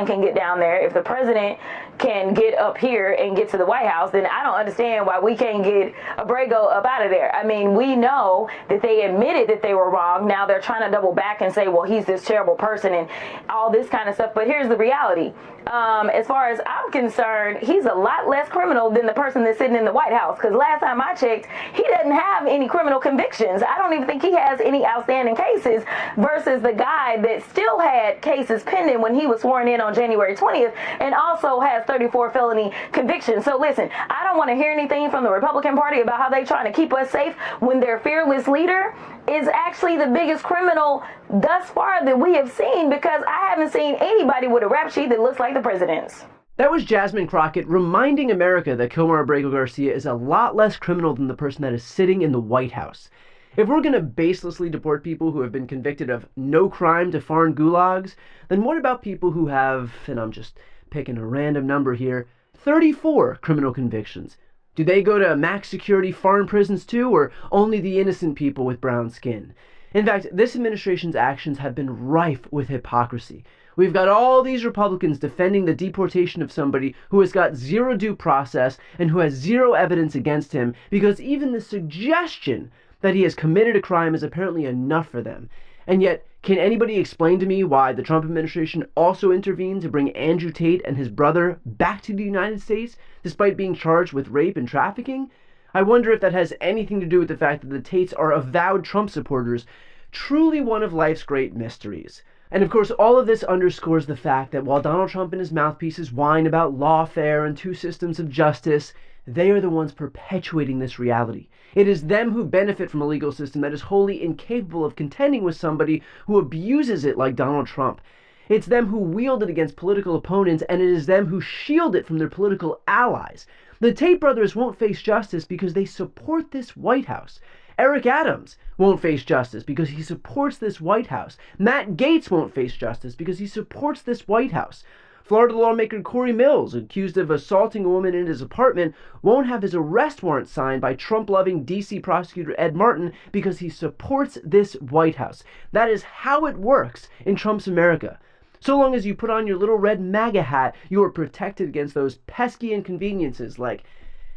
can get down there, if the president can get up here and get to the White House, then I don't understand why we can't get Abrego up out of there. I mean, we know that they admitted that they were wrong. Now they're trying to double back and say, well, he's this terrible person and all this kind of stuff. But here's the reality. As far as I'm concerned, he's a lot less criminal than the person that's sitting in the White House. Because last time I checked, he doesn't have any criminal convictions. I don't even think he has any outstanding cases versus the guy that still had cases pending when he was sworn in on January 20th and also has 34 felony convictions. So listen, I don't want to hear anything from the Republican Party about how they're trying to keep us safe when their fearless leader is actually the biggest criminal thus far that we have seen, because I haven't seen anybody with a rap sheet that looks like the president's. That was Jasmine Crockett reminding America that Kilmar Abrego Garcia is a lot less criminal than the person that is sitting in the White House. If we're going to baselessly deport people who have been convicted of no crime to foreign gulags, then what about people who have, and I'm just picking a random number here, 34 criminal convictions? Do they go to max security foreign prisons too, or only the innocent people with brown skin? In fact, this administration's actions have been rife with hypocrisy. We've got all these Republicans defending the deportation of somebody who has got zero due process and who has zero evidence against him, because even the suggestion that he has committed a crime is apparently enough for them. And yet, can anybody explain to me why the Trump administration also intervened to bring Andrew Tate and his brother back to the United States, despite being charged with rape and trafficking? I wonder if that has anything to do with the fact that the Tates are avowed Trump supporters, truly one of life's great mysteries. And of course, all of this underscores the fact that while Donald Trump and his mouthpieces whine about lawfare and two systems of justice, they are the ones perpetuating this reality. It is them who benefit from a legal system that is wholly incapable of contending with somebody who abuses it like Donald Trump. It's them who wield it against political opponents, and it is them who shield it from their political allies. The Tate brothers won't face justice because they support this White House. Eric Adams won't face justice because he supports this White House. Matt Gaetz won't face justice because he supports this White House. Florida lawmaker Corey Mills, accused of assaulting a woman in his apartment, won't have his arrest warrant signed by Trump-loving D.C. prosecutor Ed Martin because he supports this White House. That is how it works in Trump's America. So long as you put on your little red MAGA hat, you are protected against those pesky inconveniences like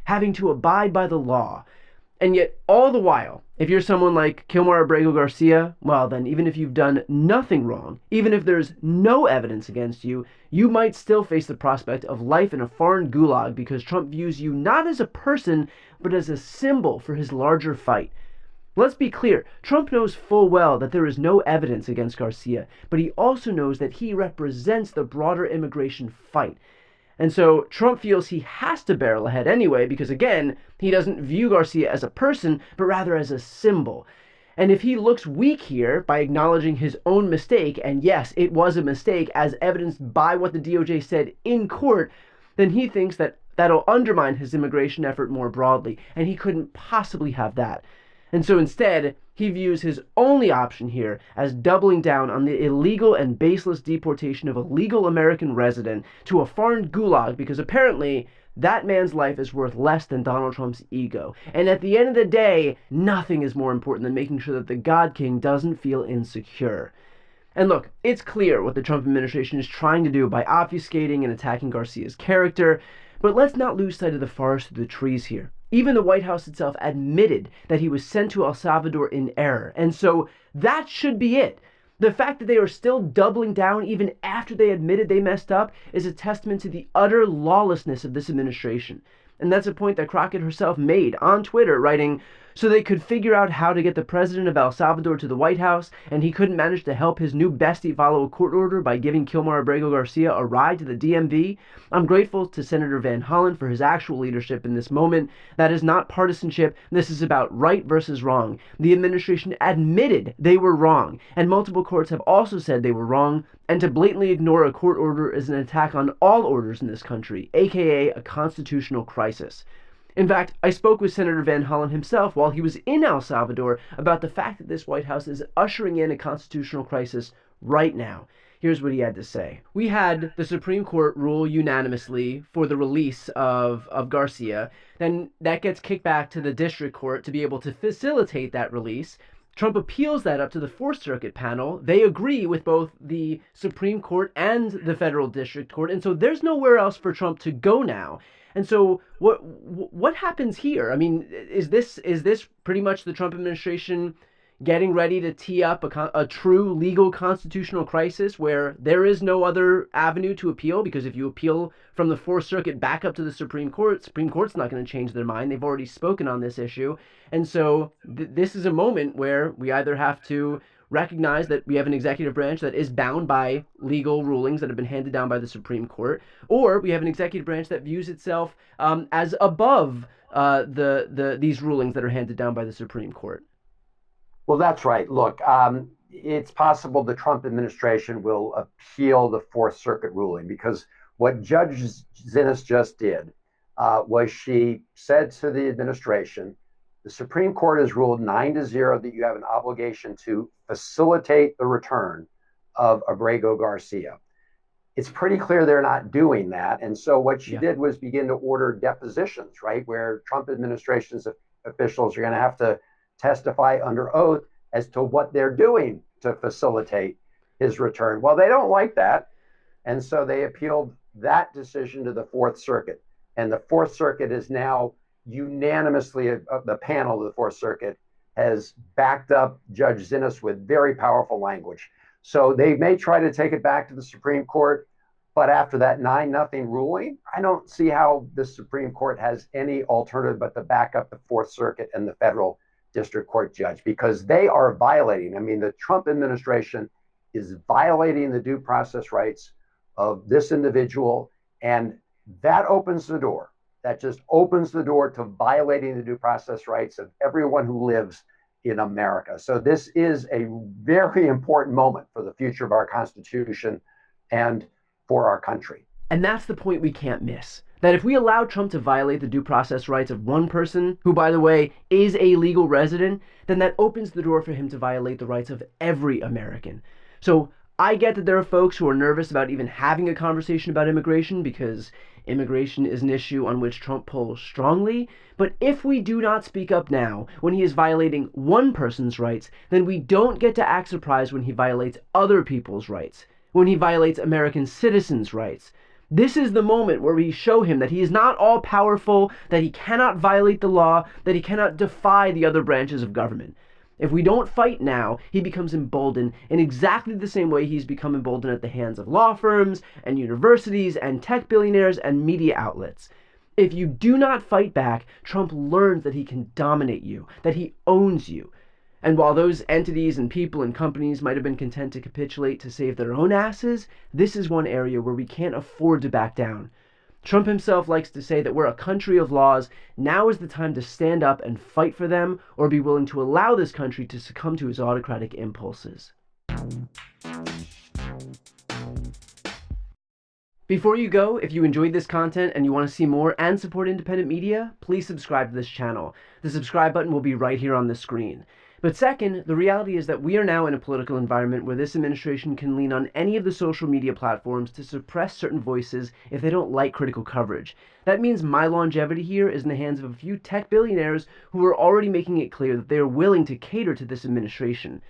having to abide by the law. And yet, all the while, if you're someone like Kilmar Abrego Garcia, well then, even if you've done nothing wrong, even if there's no evidence against you, you might still face the prospect of life in a foreign gulag because Trump views you not as a person, but as a symbol for his larger fight. Let's be clear, Trump knows full well that there is no evidence against Garcia, but he also knows that he represents the broader immigration fight. And so Trump feels he has to barrel ahead anyway because, again, he doesn't view Garcia as a person, but rather as a symbol. And if he looks weak here by acknowledging his own mistake, and yes, it was a mistake as evidenced by what the DOJ said in court, then he thinks that that'll undermine his immigration effort more broadly, and he couldn't possibly have that. And so instead, he views his only option here as doubling down on the illegal and baseless deportation of a legal American resident to a foreign gulag because apparently that man's life is worth less than Donald Trump's ego. And at the end of the day, nothing is more important than making sure that the God King doesn't feel insecure. And look, it's clear what the Trump administration is trying to do by obfuscating and attacking Garcia's character, but let's not lose sight of the forest through the trees here. Even the White House itself admitted that he was sent to El Salvador in error, and so that should be it. The fact that they are still doubling down even after they admitted they messed up is a testament to the utter lawlessness of this administration. And that's a point that Crockett herself made on Twitter, writing, "So they could figure out how to get the president of El Salvador to the White House, and he couldn't manage to help his new bestie follow a court order by giving Kilmar Abrego Garcia a ride to the DMV. I'm grateful to Senator Van Hollen for his actual leadership in this moment. That is not partisanship. This is about right versus wrong. The administration admitted they were wrong, and multiple courts have also said they were wrong, and to blatantly ignore a court order is an attack on all orders in this country, aka a constitutional crisis." In fact, I spoke with Senator Van Hollen himself while he was in El Salvador about the fact that this White House is ushering in a constitutional crisis right now. Here's what he had to say. "We had the Supreme Court rule unanimously for the release of Garcia. Then that gets kicked back to the district court to be able to facilitate that release. Trump appeals that up to the Fourth Circuit panel. They agree with both the Supreme Court and the Federal District Court, and so there's nowhere else for Trump to go now. And so what happens here? I mean, is this pretty much the Trump administration getting ready to tee up a true legal constitutional crisis where there is no other avenue to appeal? Because if you appeal from the Fourth Circuit back up to the Supreme Court's not going to change their mind. They've already spoken on this issue. And so this is a moment where we either have to recognize that we have an executive branch that is bound by legal rulings that have been handed down by the Supreme Court, or we have an executive branch that views itself as above these rulings that are handed down by the Supreme Court. Well, that's right. Look, it's possible the Trump administration will appeal the Fourth Circuit ruling, because what Judge Zinnes just did was she said to the administration, the Supreme Court has ruled 9-0 that you have an obligation to facilitate the return of Abrego Garcia. It's pretty clear they're not doing that. And so what she did was begin to order depositions, right, where Trump administration's officials are going to have to testify under oath as to what they're doing to facilitate his return. Well, they don't like that. And so they appealed that decision to the Fourth Circuit. And the Fourth Circuit is now unanimously, the panel of the Fourth Circuit has backed up Judge Zinnes with very powerful language. So they may try to take it back to the Supreme Court, but after that 9-0 ruling, I don't see how the Supreme Court has any alternative but to back up the Fourth Circuit and the federal district court judge, because they are violating. I mean, the Trump administration is violating the due process rights of this individual, and that opens the door. That just opens the door to violating the due process rights of everyone who lives in America. So this is a very important moment for the future of our Constitution and for our country. And that's the point we can't miss. That if we allow Trump to violate the due process rights of one person, who, by the way, is a legal resident, then that opens the door for him to violate the rights of every American. So I get that there are folks who are nervous about even having a conversation about immigration, because immigration is an issue on which Trump pulls strongly. But if we do not speak up now when he is violating one person's rights, then we don't get to act surprised when he violates other people's rights, when he violates American citizens' rights. This is the moment where we show him that he is not all-powerful, that he cannot violate the law, that he cannot defy the other branches of government. If we don't fight now, he becomes emboldened in exactly the same way he's become emboldened at the hands of law firms and universities and tech billionaires and media outlets. If you do not fight back, Trump learns that he can dominate you, that he owns you. And while those entities and people and companies might have been content to capitulate to save their own asses, this is one area where we can't afford to back down. Trump himself likes to say that we're a country of laws. Now is the time to stand up and fight for them, or be willing to allow this country to succumb to his autocratic impulses. Before you go, if you enjoyed this content and you want to see more and support independent media, please subscribe to this channel. The subscribe button will be right here on the screen. But second, the reality is that we are now in a political environment where this administration can lean on any of the social media platforms to suppress certain voices if they don't like critical coverage. That means my longevity here is in the hands of a few tech billionaires who are already making it clear that they are willing to cater to this administration.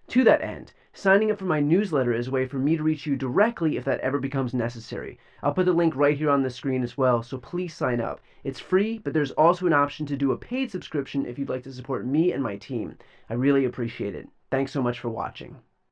To that end, signing up for my newsletter is a way for me to reach you directly if that ever becomes necessary. I'll put the link right here on the screen as well, so please sign up. It's free, but there's also an option to do a paid subscription if you'd like to support me and my team. I really appreciate it. Thanks so much for watching.